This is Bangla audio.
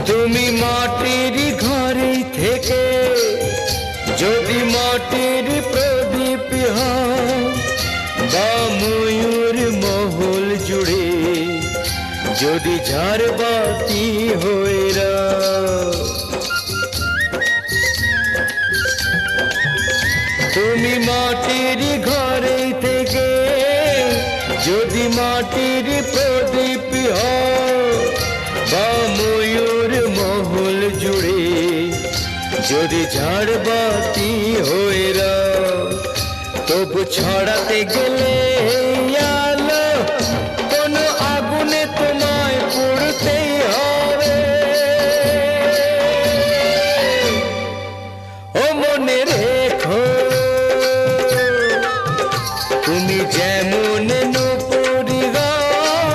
তুমি মাটির ঘরে থেকে যদি মাটির প্রদীপ হও বা ময়ূর মহল জুড়ে যদি ঝাড়বাতি হয়ে রাও, তুমি মাটির ঘরে থেকে যদি মাটির প্রদীপ হও বা ময়ূর মহল জুড়ে যদি ঝাড়বাতি হয়ে রাও, তবু ছড়াতে গেলে